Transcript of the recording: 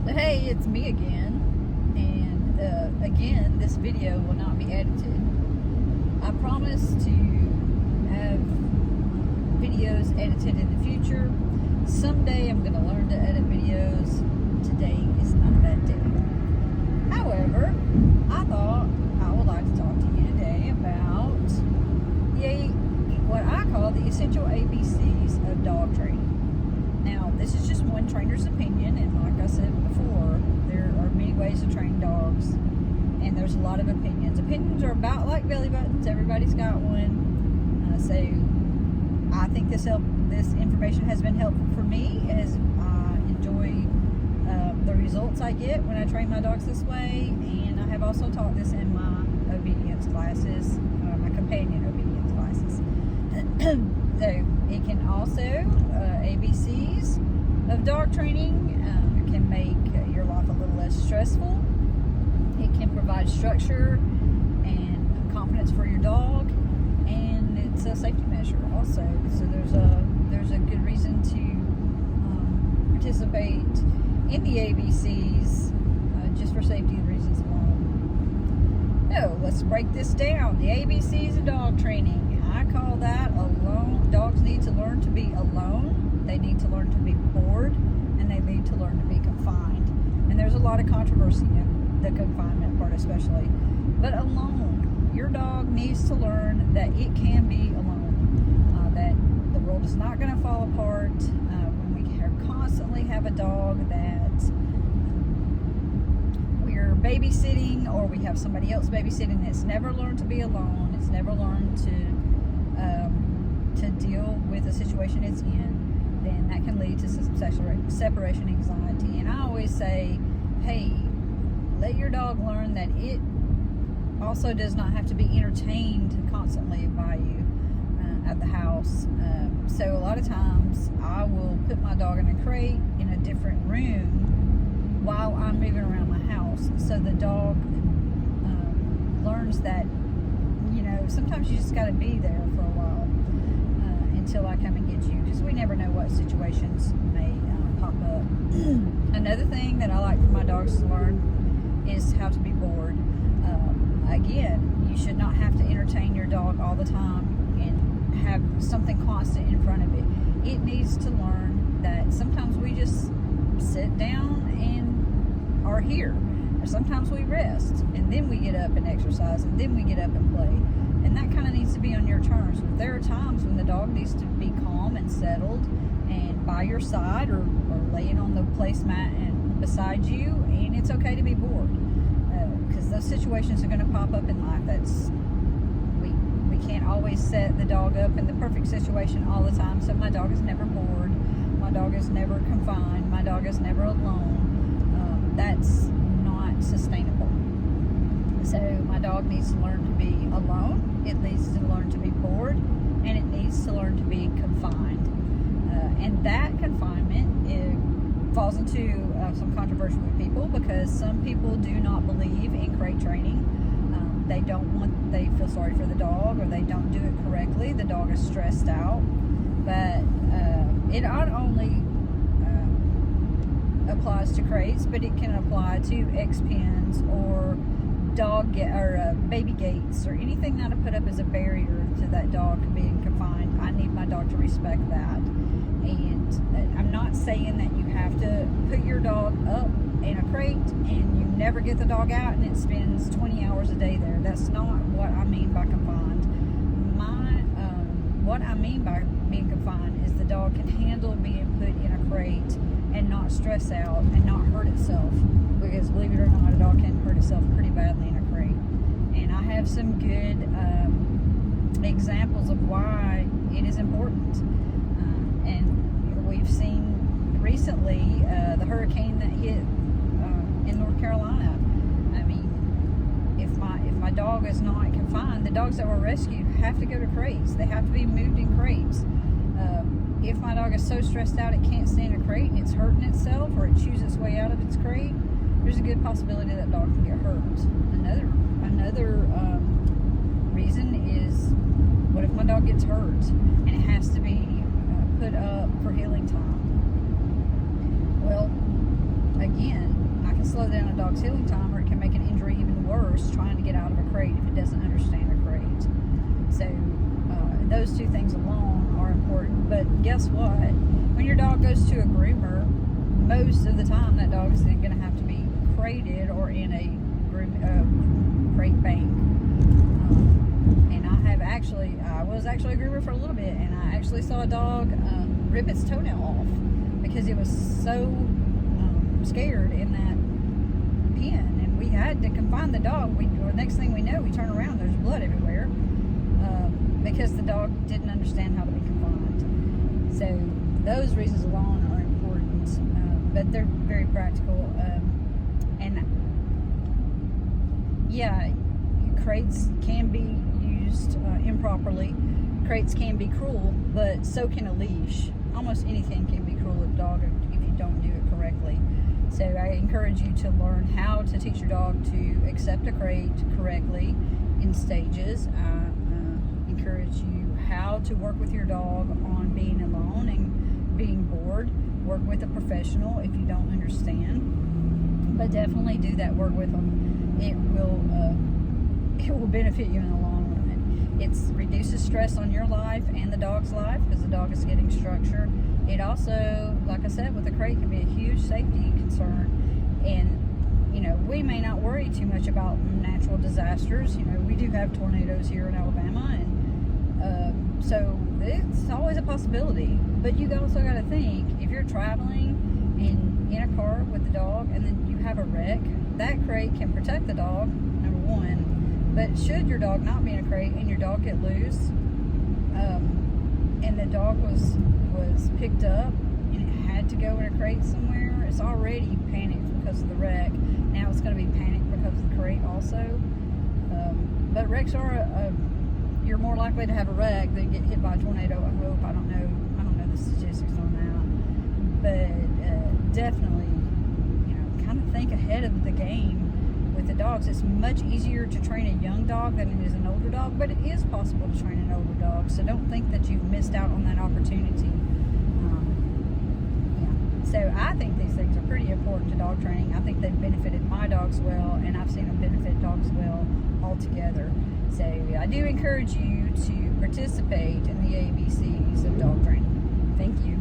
Hey, it's me again, and again, this video will not be edited. I promise to have videos edited in the future. Someday I'm going to learn to edit videos. Today is not that day. However, I thought I would like to talk to you today about what I call the essential ABCs of dog training. Now, this is just one trainer's opinion, and like I said before, there are many ways to train dogs, and there's a lot of opinions. Opinions are about like belly buttons. Everybody's got one. So I think this information has been helpful for me as I enjoy the results I get when I train my dogs this way, and I have also taught this in my obedience classes, my companion obedience classes. So it can also, ABCs of dog training can make your life a little less stressful. It can provide structure and confidence for your dog, and it's a safety measure also. So there's a good reason to participate in the ABCs just for safety reasons alone. So let's break this down. The ABCs of dog training. I call that alone. Dogs need to learn to be alone. They need to learn to be bored, and they need to learn to be confined. And there's a lot of controversy in the confinement part especially. But alone, your dog needs to learn that it can be alone, that the world is not going to fall apart when we constantly have a dog that we're babysitting, or we have somebody else babysitting that's never learned to be alone. It's never learned to deal with the situation it's in. Then that can lead to some separation anxiety. And I always say, hey, let your dog learn that it also does not have to be entertained constantly by you at the house. So a lot of times I will put my dog in a crate in a different room while I'm moving around my house, so the dog learns that, sometimes you just got to be there for a while until I come and get you, because we never know what situations may pop up. Another thing that I like for my dogs to learn is how to be bored. Again, you should not have to entertain your dog all the time and have something constant in front of it. It needs to learn that sometimes we just sit down and are here. Or sometimes we rest, and then we get up and exercise, and then we get up and play. And that kind of needs to be on your terms. But there are times when the dog needs to be calm and settled and by your side, or laying on the placemat and beside you, and it's okay to be bored. Because those situations are going to pop up in life. We can't always set the dog up in the perfect situation all the time. So my dog is never bored. My dog is never confined. My dog is never alone. That's not sustainable. So my dog needs to learn to be alone. It needs to learn to be bored, and it needs to learn to be confined. And that confinement falls into some controversy with people, because some people do not believe in crate training. They feel sorry for the dog, or they don't do it correctly. The dog is stressed out. But it not only applies to crates, but it can apply to X pens or baby gates, or anything that I put up as a barrier to that dog being confined. I need my dog to respect that. And I'm not saying that you have to put your dog up in a crate and you never get the dog out and it spends 20 hours a day there. That's not what I mean by confined. What I mean by being confined is the dog can handle being put in a crate and not stress out and not hurt itself. Because believe it or not, a dog can hurt itself pretty badly in a crate. And I have some good examples of why it is important. And we've seen recently the hurricane that hit in North Carolina. I mean, if my dog is not confined, the dogs that were rescued have to go to crates. They have to be moved in crates. If my dog is so stressed out it can't stay in a crate and it's hurting itself, or it chews its way out of its crate, there's a good possibility that dog can get hurt. Another reason is, what if my dog gets hurt and it has to be put up for healing time? Well, again, slow down a dog's healing time, or it can make an injury even worse trying to get out of a crate if it doesn't understand a crate. So those two things alone are important. But guess what? When your dog goes to a groomer, most of the time that dog is then going to have to be crated or in a crate bank. And I was actually a groomer for a little bit, and I actually saw a dog rip its toenail off because it was so scared in that pen, and we had to confine the dog. The next thing we know, we turn around, there's blood everywhere because the dog didn't understand how to be confined. So those reasons alone are important, but they're very practical. And yeah, crates can be used improperly. Crates can be cruel, but so can a leash. Almost anything can be cruel with a dog if you don't do it correctly. So I encourage you to learn how to teach your dog to accept a crate correctly in stages. I encourage you how to work with your dog on being alone and being bored. Work with a professional if you don't understand, but definitely do that work with them. It will benefit you in the long run. It reduces stress on your life and the dog's life because the dog is getting structure. It also, like I said, with a crate can be a huge safety concern. And we may not worry too much about natural disasters. We do have tornadoes here in Alabama, and so it's always a possibility. But you also got to think, if you're traveling in a car with the dog and then you have a wreck, that crate can protect the dog, number one. But should your dog not be in a crate and your dog get loose, and the dog was picked up and it had to go in a crate somewhere, it's already panicked because of the wreck. Now it's going to be panicked because of the crate also. But wrecks are you're more likely to have a wreck than get hit by a tornado. I hope. I don't know the statistics on that, but definitely, kind of think ahead of the game. With the dogs, it's much easier to train a young dog than it is an older dog, but it is possible to train an older dog, so don't think that you've missed out on that opportunity. So I think these things are pretty important to dog training. I think they've benefited my dogs well, and I've seen them benefit dogs well altogether. So I do encourage you to participate in the ABCs of dog training. Thank you.